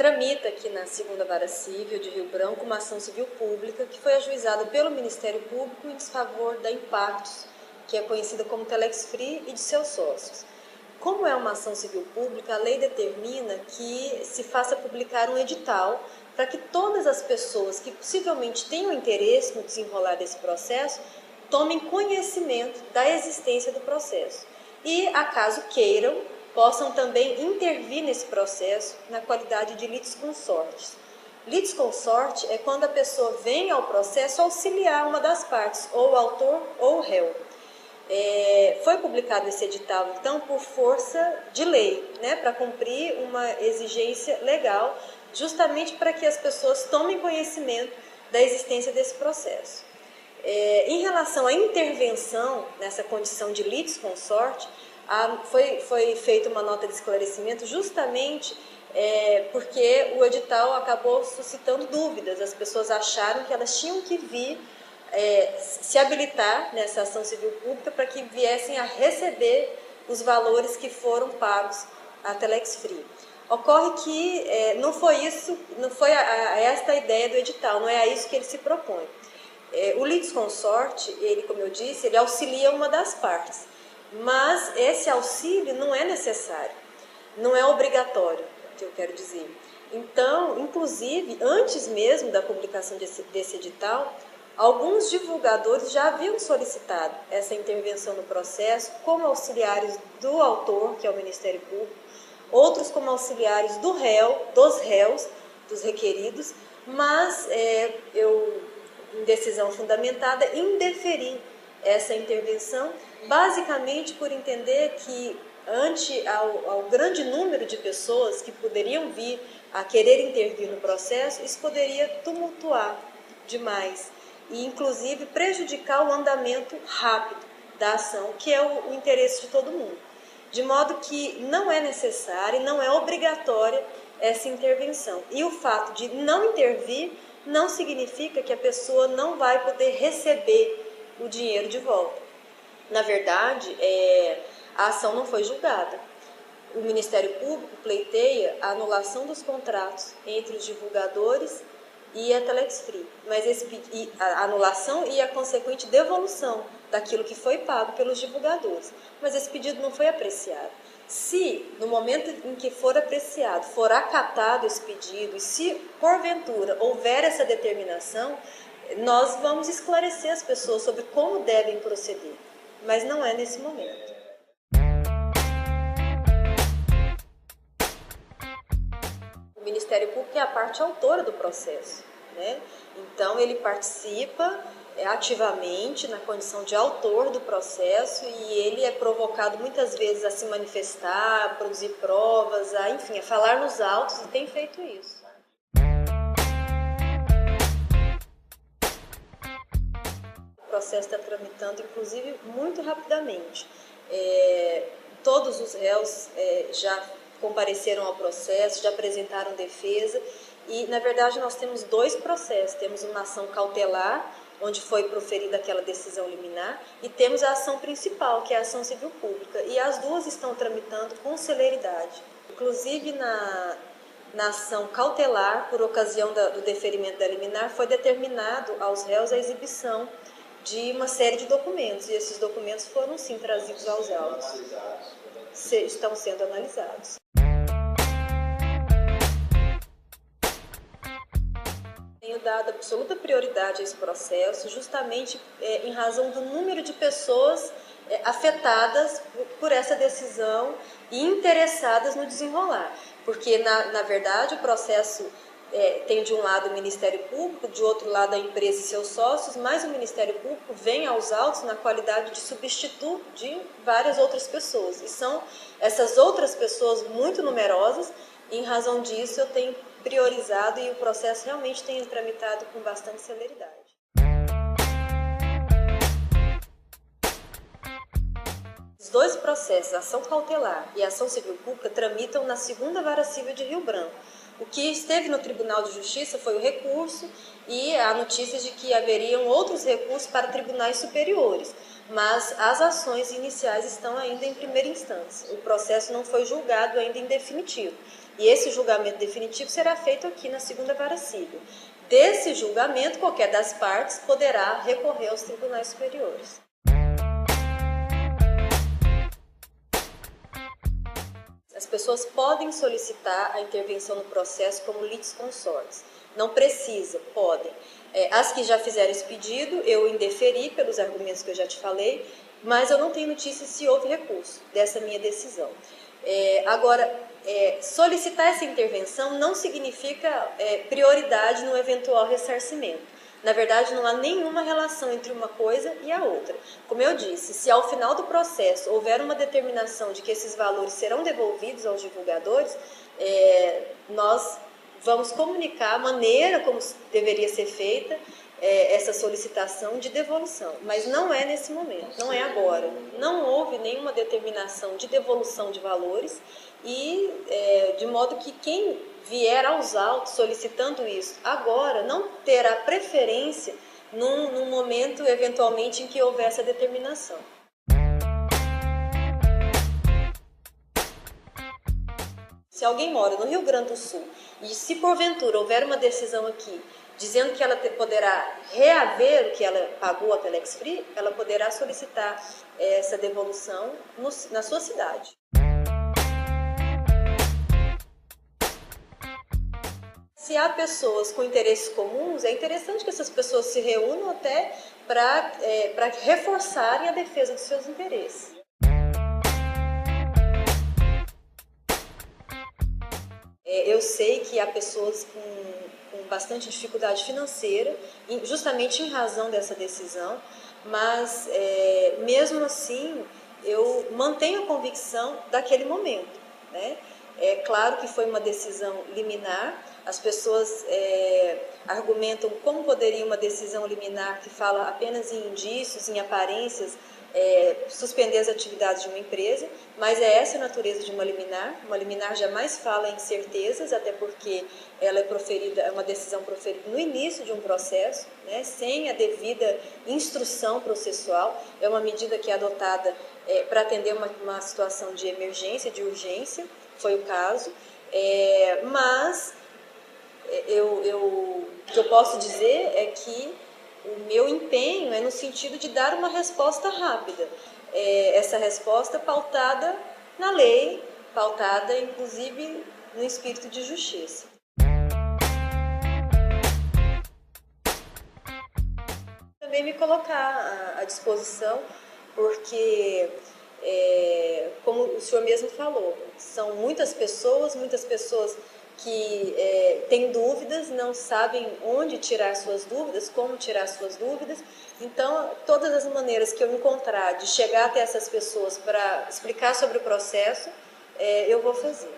tramita aqui na Segunda Vara Civil de Rio Branco uma ação civil pública que foi ajuizada pelo Ministério Público em desfavor da Impactos, que é conhecida como Telex Free e de seus sócios. Como é uma ação civil pública, a lei determina que se faça publicar um edital para que todas as pessoas que possivelmente tenham interesse no desenrolar desse processo tomem conhecimento da existência do processo e, acaso queiram, possam também intervir nesse processo na qualidade de litisconsortes. Litisconsorte é quando a pessoa vem ao processo auxiliar uma das partes, ou o autor ou o réu. Foi publicado esse edital, então, por força de lei, né, para cumprir uma exigência legal, justamente para que as pessoas tomem conhecimento da existência desse processo. Em relação à intervenção nessa condição de litisconsorte, foi feita uma nota de esclarecimento justamente porque o edital acabou suscitando dúvidas. As pessoas acharam que elas tinham que vir se habilitar nessa ação civil pública para que viessem a receber os valores que foram pagos à Telex Free. Ocorre que não foi esta a ideia do edital, não é a isso que ele se propõe. O litisconsorte, ele, como eu disse, ele auxilia uma das partes, mas esse auxílio não é necessário, não é obrigatório, que eu quero dizer. Então, inclusive, antes mesmo da publicação desse edital, alguns divulgadores já haviam solicitado essa intervenção no processo como auxiliares do autor, que é o Ministério Público, outros como auxiliares do réu, dos réus, dos requeridos, mas eu, em decisão fundamentada, indeferi essa intervenção, basicamente por entender que, ante ao grande número de pessoas que poderiam vir a querer intervir no processo, isso poderia tumultuar demais e, inclusive, prejudicar o andamento rápido da ação, que é o interesse de todo mundo. De modo que não é necessária e não é obrigatória essa intervenção. E o fato de não intervir não significa que a pessoa não vai poder receber o dinheiro de volta. Na verdade, a ação não foi julgada. O Ministério Público pleiteia a anulação dos contratos entre os divulgadores e a Telex Free, mas a anulação e a consequente devolução daquilo que foi pago pelos divulgadores. Mas esse pedido não foi apreciado. Se, no momento em que for apreciado, for acatado esse pedido, e se, porventura, houver essa determinação, nós vamos esclarecer as pessoas sobre como devem proceder, mas não é nesse momento. O Ministério Público é a parte autora do processo, né? Então, ele participa ativamente na condição de autor do processo e ele é provocado muitas vezes a se manifestar, a produzir provas, enfim, a falar nos autos, e tem feito isso. O processo está tramitando, inclusive, muito rapidamente. Todos os réus já compareceram ao processo, já apresentaram defesa e, na verdade, nós temos dois processos. Temos uma ação cautelar, onde foi proferida aquela decisão liminar, e temos a ação principal, que é a ação civil pública, e as duas estão tramitando com celeridade. Inclusive, na ação cautelar, por ocasião do deferimento da liminar, foi determinado aos réus a exibição de uma série de documentos, e esses documentos foram, sim, trazidos aos autos. Estão sendo analisados. Tenho dado absoluta prioridade a esse processo, justamente em razão do número de pessoas afetadas por essa decisão e interessadas no desenrolar. Porque, na verdade, o processo tem de um lado o Ministério Público, de outro lado a empresa e seus sócios, mas o Ministério Público vem aos autos na qualidade de substituto de várias outras pessoas. E são essas outras pessoas muito numerosas, e em razão disso eu tenho priorizado e o processo realmente tem tramitado com bastante celeridade. Os dois processos, a ação cautelar e a ação civil pública, tramitam na Segunda Vara Civil de Rio Branco. O que esteve no Tribunal de Justiça foi o recurso e a notícia de que haveriam outros recursos para tribunais superiores. mas as ações iniciais estão ainda em primeira instância. O processo não foi julgado ainda em definitivo. E esse julgamento definitivo será feito aqui na segunda vara civil. Desse julgamento, qualquer das partes poderá recorrer aos tribunais superiores. As pessoas podem solicitar a intervenção no processo como litisconsortes. Não precisa, podem. As que já fizeram esse pedido, eu indeferi pelos argumentos que eu já te falei, mas eu não tenho notícia se houve recurso dessa minha decisão. Agora, solicitar essa intervenção não significa prioridade no eventual ressarcimento. Na verdade, não há nenhuma relação entre uma coisa e a outra. Como eu disse, se ao final do processo houver uma determinação de que esses valores serão devolvidos aos divulgadores, nós vamos comunicar a maneira como deveria ser feita essa solicitação de devolução. Mas não é nesse momento, não é agora. Não houve nenhuma determinação de devolução de valores e de modo que quem vier aos autos solicitando isso agora não terá preferência num momento eventualmente em que houver essa determinação. Se alguém mora no Rio Grande do Sul e se porventura houver uma decisão aqui dizendo que ela poderá reaver o que ela pagou à Telex Free, ela poderá solicitar essa devolução na sua cidade. Se há pessoas com interesses comuns, é interessante que essas pessoas se reúnam até para reforçarem a defesa dos seus interesses. Eu sei que há pessoas com bastante dificuldade financeira, justamente em razão dessa decisão, mas mesmo assim eu mantenho a convicção daquele momento, né? É claro que foi uma decisão liminar, as pessoas argumentam como poderia uma decisão liminar que fala apenas em indícios, em aparências, suspender as atividades de uma empresa, mas é essa a natureza de uma liminar jamais fala em certezas, até porque ela é uma decisão proferida no início de um processo, né, sem a devida instrução processual, é uma medida que é adotada para atender uma situação de emergência, de urgência, foi o caso, mas o que eu posso dizer é que o meu empenho é no sentido de dar uma resposta rápida. Essa resposta pautada na lei, pautada inclusive no espírito de justiça. Também me colocar à disposição, porque, como o senhor mesmo falou, são muitas pessoas que têm dúvidas, não sabem onde tirar suas dúvidas, como tirar suas dúvidas. Então, todas as maneiras que eu encontrar de chegar até essas pessoas para explicar sobre o processo, eu vou fazer.